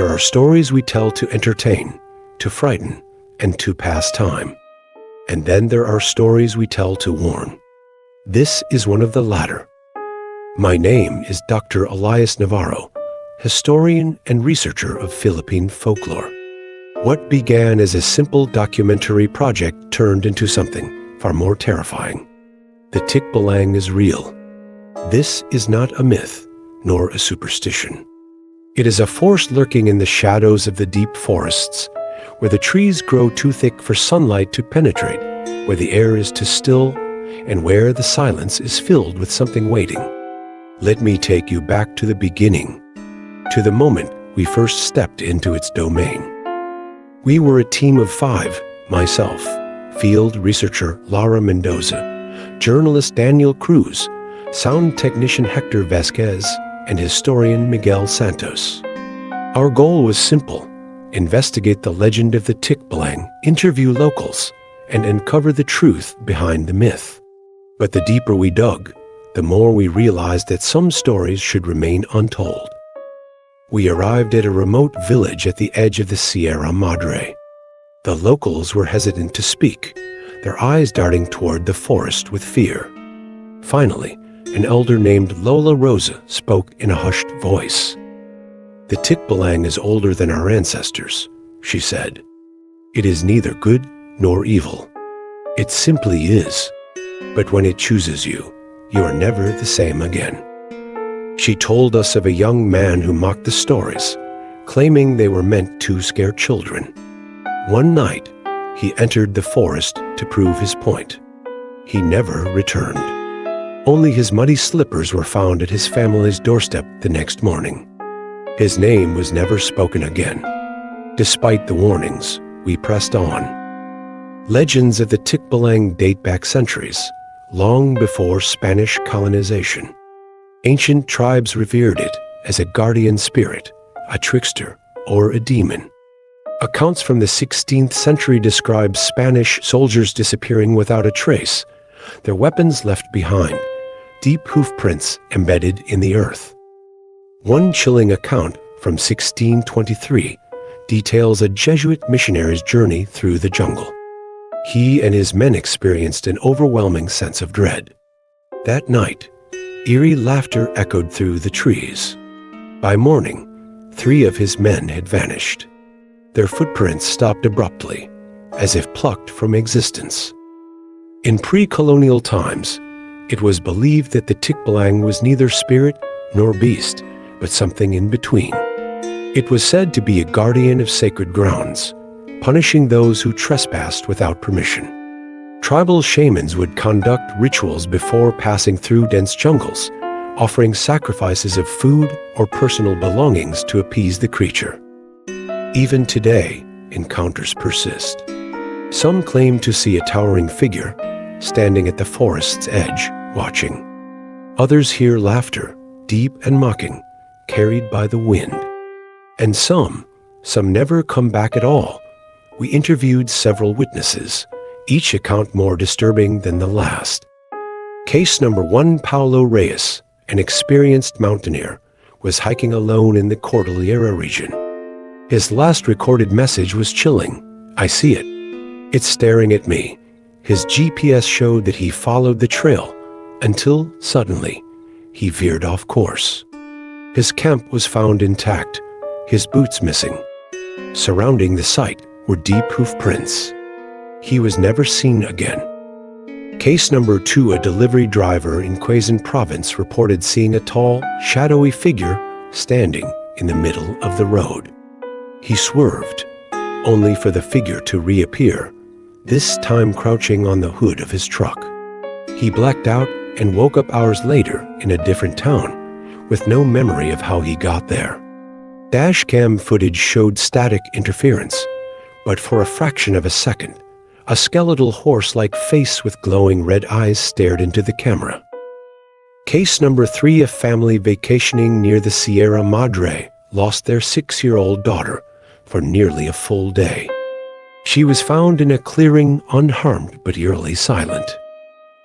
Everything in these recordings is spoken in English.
There are stories we tell to entertain, to frighten, and to pass time. And then there are stories we tell to warn. This is one of the latter. My name is Dr. Elias Navarro, historian and researcher of Philippine folklore. What began as a simple documentary project turned into something far more terrifying. The Tikbalang is real. This is not a myth, nor a superstition. It is a force lurking in the shadows of the deep forests, where the trees grow too thick for sunlight to penetrate, where the air is too still, and where the silence is filled with something waiting. Let me take you back to the beginning, to the moment we first stepped into its domain. We were a team of 5, myself, field researcher Laura Mendoza, journalist Daniel Cruz, sound technician Hector Vasquez, and historian Miguel Santos. Our goal was simple: investigate the legend of the Tikbalang, interview locals, and uncover the truth behind the myth. But the deeper we dug, the more we realized that some stories should remain untold. We arrived at a remote village at the edge of the Sierra Madre. The locals were hesitant to speak, their eyes darting toward the forest with fear. Finally, an elder named Lola Rosa spoke in a hushed voice. "The Tikbalang is older than our ancestors," she said. "It is neither good nor evil. It simply is. But when it chooses you, you are never the same again." She told us of a young man who mocked the stories, claiming they were meant to scare children. One night, he entered the forest to prove his point. He never returned. Only his muddy slippers were found at his family's doorstep the next morning. His name was never spoken again. Despite the warnings, we pressed on. Legends of the Tikbalang date back centuries, long before Spanish colonization. Ancient tribes revered it as a guardian spirit, a trickster, or a demon. Accounts from the 16th century describe Spanish soldiers disappearing without a trace, their weapons left behind, deep hoof prints embedded in the earth. One chilling account from 1623 details a Jesuit missionary's journey through the jungle. He and his men experienced an overwhelming sense of dread. That night, eerie laughter echoed through the trees. By morning, 3 of his men had vanished. Their footprints stopped abruptly, as if plucked from existence. In pre-colonial times, it was believed that the Tikbalang was neither spirit nor beast, but something in between. It was said to be a guardian of sacred grounds, punishing those who trespassed without permission. Tribal shamans would conduct rituals before passing through dense jungles, offering sacrifices of food or personal belongings to appease the creature. Even today, encounters persist. Some claim to see a towering figure standing at the forest's edge, watching. Others hear laughter, deep and mocking, carried by the wind. And some never come back at all. We interviewed several witnesses, each account more disturbing than the last. Case number 1, Paulo Reyes, an experienced mountaineer, was hiking alone in the Cordillera region. His last recorded message was chilling. "I see it. It's staring at me." His GPS showed that he followed the trail until, suddenly, he veered off course. His camp was found intact, his boots missing. Surrounding the site were deep hoof prints. He was never seen again. Case number 2, a delivery driver in Quezon Province reported seeing a tall, shadowy figure standing in the middle of the road. He swerved, only for the figure to reappear, this time crouching on the hood of his truck. He blacked out and woke up hours later in a different town, with no memory of how he got there. Dashcam footage showed static interference, but for a fraction of a second, a skeletal horse-like face with glowing red eyes stared into the camera. Case number 3, a family vacationing near the Sierra Madre lost their 6-year-old daughter for nearly a full day. She was found in a clearing unharmed but eerily silent.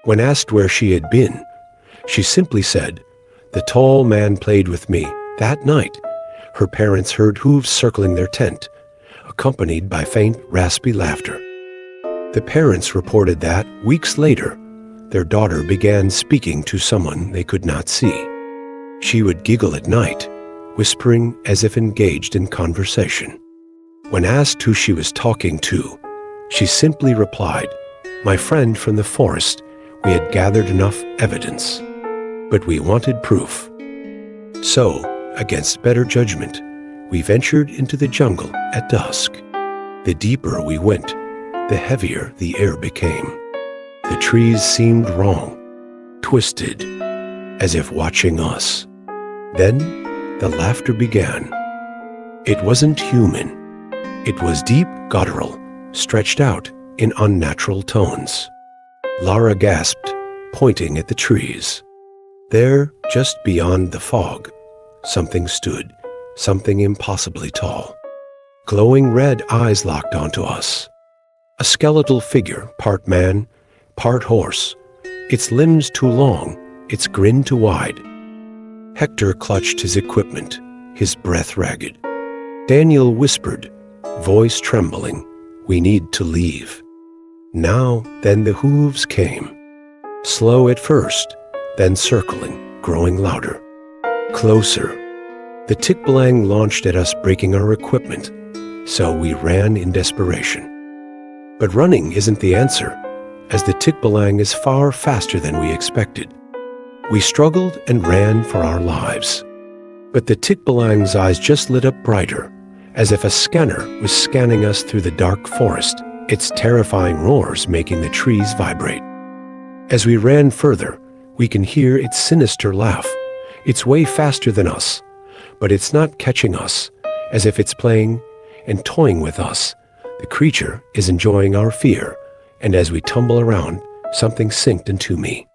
When asked where she had been, she simply said, "The tall man played with me that night." her parents heard hooves circling their tent, accompanied by faint, raspy laughter. The parents reported that, weeks later, their daughter began speaking to someone they could not see. She would giggle at night, whispering as if engaged in conversation. When asked who she was talking to, she simply replied, "My friend from the forest. We had gathered enough evidence, but we wanted proof." So, against better judgment, we ventured into the jungle at dusk. The deeper we went, the heavier the air became. The trees seemed wrong, twisted, as if watching us. Then, the laughter began. It wasn't human. It was deep, guttural, stretched out in unnatural tones. Lara gasped, pointing at the trees. There, just beyond the fog, something stood, something impossibly tall. Glowing red eyes locked onto us. A skeletal figure, part man, part horse, its limbs too long, its grin too wide. Hector clutched his equipment, his breath ragged. Daniel whispered, voice trembling, "We need to leave." Now, then the hooves came. Slow at first, then circling, growing louder. Closer. The Tikbalang launched at us, breaking our equipment, so we ran in desperation. But running isn't the answer, as the Tikbalang is far faster than we expected. We struggled and ran for our lives. But the Tikbalang's eyes just lit up brighter, as if a scanner was scanning us through the dark forest, its terrifying roars making the trees vibrate. As we ran further, we can hear its sinister laugh. It's way faster than us, but it's not catching us, as if it's playing and toying with us. The creature is enjoying our fear, and as we tumble around, something sinked into me.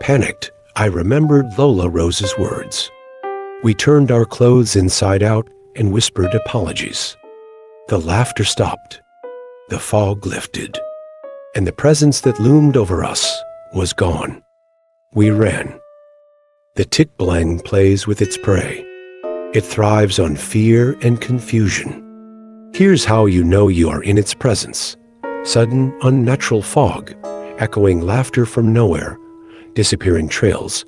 Panicked, I remembered Lola Rose's words. We turned our clothes inside out and whispered apologies. The laughter stopped. The fog lifted, and the presence that loomed over us was gone. We ran. The Tikbalang plays with its prey. It thrives on fear and confusion. Here's how you know you are in its presence. Sudden, unnatural fog, echoing laughter from nowhere, disappearing trails,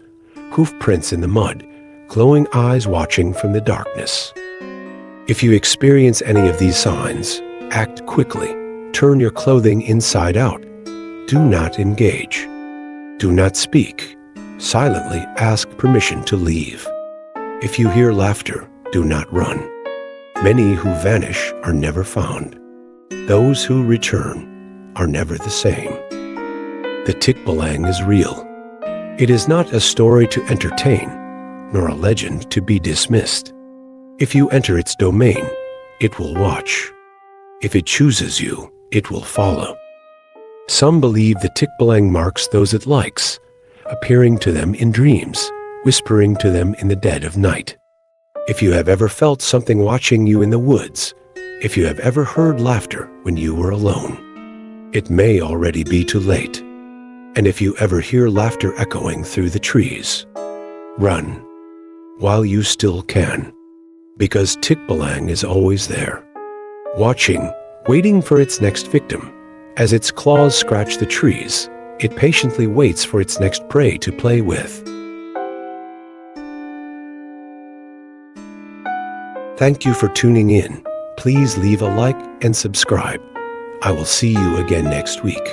hoof prints in the mud, glowing eyes watching from the darkness. If you experience any of these signs, act quickly. Turn your clothing inside out. Do not engage. Do not speak. Silently ask permission to leave. If you hear laughter, do not run. Many who vanish are never found. Those who return are never the same. The Tikbalang is real. It is not a story to entertain, nor a legend to be dismissed. If you enter its domain, it will watch. If it chooses you, it will follow. Some believe the Tikbalang marks those it likes, appearing to them in dreams, whispering to them in the dead of night. If you have ever felt something watching you in the woods, if you have ever heard laughter when you were alone, it may already be too late. And if you ever hear laughter echoing through the trees, run while you still can, because Tikbalang is always there, watching, waiting for its next victim. As its claws scratch the trees, it patiently waits for its next prey to play with. Thank you for tuning in. Please leave a like and subscribe. I will see you again next week.